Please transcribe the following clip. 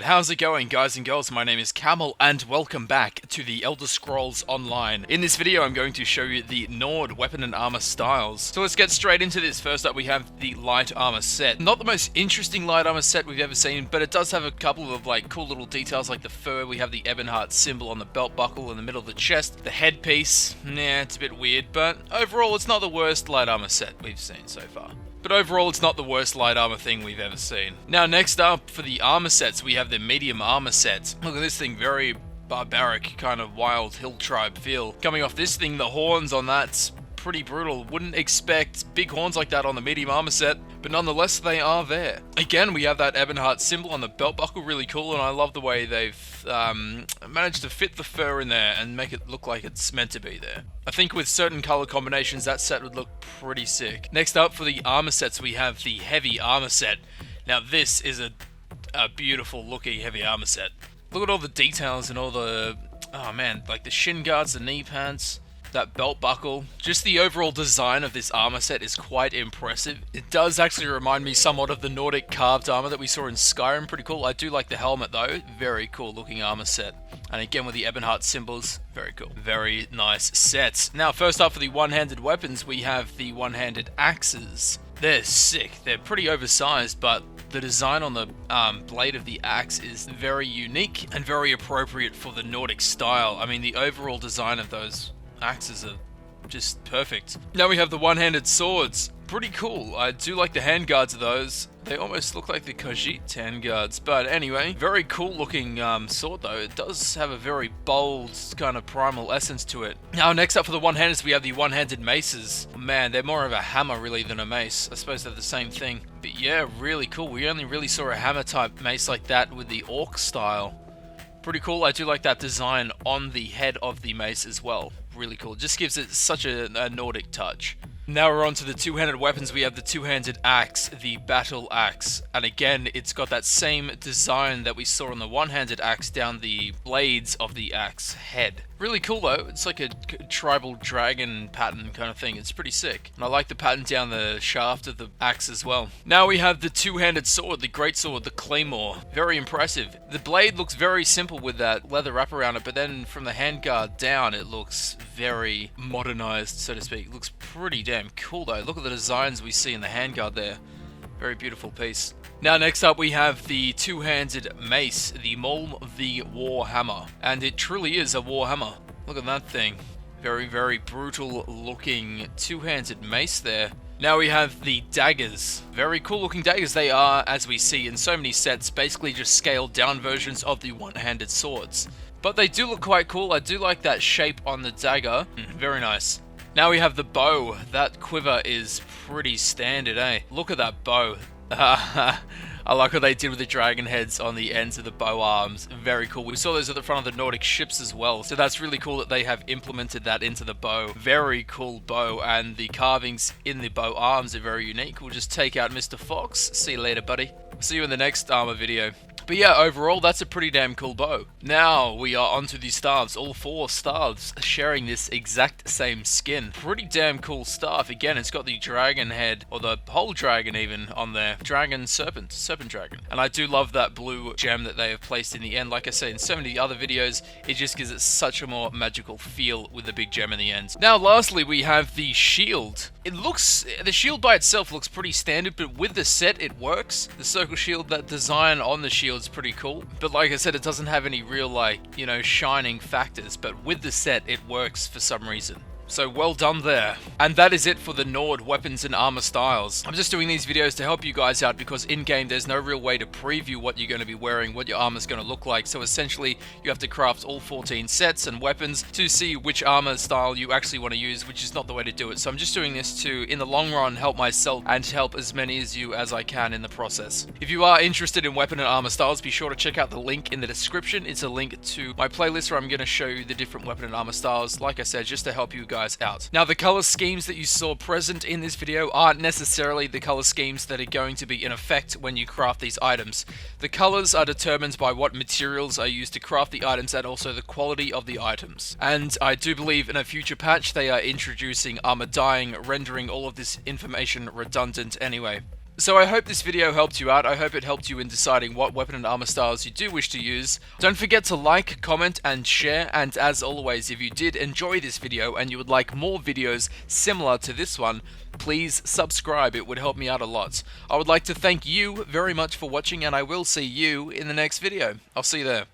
How's it going, guys and girls? My name is Camel and welcome back to the Elder Scrolls Online. In this video I'm going to show you the Nord weapon and armor styles. So let's get straight into this. First up we have the light armor set. Not the most interesting light armor set we've ever seen, but it does have a couple of cool little details like the fur. We have the Ebonheart symbol on the belt buckle in the middle of the chest. The headpiece, it's a bit weird, but overall it's not the worst light armor set we've seen so far. But overall, it's not the worst light armor thing we've ever seen. Now, next up for the armor sets, we have the medium armor set. Look at this thing, very barbaric, kind of wild hill tribe feel. Coming off this thing, the horns on that's pretty brutal. Wouldn't expect big horns like that on the medium armor set, but nonetheless, they are there. Again, we have that Ebonheart symbol on the belt buckle, really cool, and I love the way they've managed to fit the fur in there and make it look like it's meant to be there. I think with certain color combinations, that set would look pretty sick. Next up for the armor sets, we have the heavy armor set. Now this is a beautiful looking heavy armor set. Look at all the details and all the, like the shin guards, the knee pads, that belt buckle. Just the overall design of this armor set is quite impressive. It does actually remind me somewhat of the Nordic carved armor that we saw in Skyrim. Pretty cool. I do like the helmet though. Very cool looking armor set. And again with the Ebonheart symbols, very cool. Very nice sets. Now first up for the one-handed weapons, we have the one-handed axes. They're sick. They're pretty oversized, but the design on the blade of the axe is very unique and very appropriate for the Nordic style. I mean, the overall design of those axes are just perfect. Now we have the one-handed swords. Pretty cool. I do like the handguards of those. They almost look like the Khajiit handguards. But anyway, very cool looking sword though. It does have a very bold kind of primal essence to it. Now next up for the one-handers we have the one-handed maces. Man, they're more of a hammer really than a mace. I suppose they're the same thing. But yeah, really cool. We only really saw a hammer type mace like that with the orc style. Pretty cool. I do like that design on the head of the mace as well. Really cool. Just gives it such a Nordic touch. Now we're on to the two-handed weapons. We have the two-handed axe, the battle axe. And again, it's got that same design that we saw on the one-handed axe down the blades of the axe head. Really cool though. It's like a tribal dragon pattern kind of thing. It's pretty sick. And I like the pattern down the shaft of the axe as well. Now we have the two-handed sword, the greatsword, the claymore. Very impressive. The blade looks very simple with that leather wrap around it, but then from the handguard down, it looks very modernized, so to speak. It looks pretty damn cool though. Look at the designs we see in the handguard there. Very beautiful piece. Now next up we have the two-handed mace, the Mulm the Warhammer. And it truly is a warhammer. Look at that thing. Very, very brutal looking two-handed mace there. Now we have the daggers. Very cool looking daggers. They are, as we see in so many sets, basically just scaled down versions of the one-handed swords. But they do look quite cool. I do like that shape on the dagger. Very nice. Now we have the bow. That quiver is pretty standard, eh? Look at that bow. I like what they did with the dragon heads on the ends of the bow arms. Very cool. We saw those at the front of the Nordic ships as well. So that's really cool that they have implemented that into the bow. Very cool bow. And the carvings in the bow arms are very unique. We'll just take out Mr. Fox. See you later, buddy. See you in the next armor video. But yeah, overall, that's a pretty damn cool bow. Now, we are onto the staves. All four staves sharing this exact same skin. Pretty damn cool staff. Again, it's got the dragon head, or the whole dragon even, on there. Dragon serpent dragon. And I do love that blue gem that they have placed in the end. Like I said, in so many other videos, it just gives it such a more magical feel with the big gem in the end. Now, lastly, we have the shield. The shield by itself looks pretty standard, but with the set, it works. The circle shield, that design on the shield is pretty cool. But like I said, it doesn't have any real, shining factors. But with the set, it works for some reason. So well done there. And that is it for the Nord weapons and armor styles. I'm just doing these videos to help you guys out because in-game there's no real way to preview what you're going to be wearing, what your armor's going to look like. So essentially you have to craft all 14 sets and weapons to see which armor style you actually want to use, which is not the way to do it. So I'm just doing this to, in the long run, help myself and help as many as you as I can in the process. If you are interested in weapon and armor styles, be sure to check out the link in the description. It's a link to my playlist where I'm going to show you the different weapon and armor styles, like I said, just to help you guys out. Now, the color schemes that you saw present in this video aren't necessarily the color schemes that are going to be in effect when you craft these items. The colors are determined by what materials are used to craft the items and also the quality of the items. And I do believe in a future patch they are introducing armor dyeing, rendering all of this information redundant anyway. So I hope this video helped you out. I hope it helped you in deciding what weapon and armor styles you do wish to use. Don't forget to like, comment, and share. And as always, if you did enjoy this video and you would like more videos similar to this one, please subscribe. It would help me out a lot. I would like to thank you very much for watching, and I will see you in the next video. I'll see you there.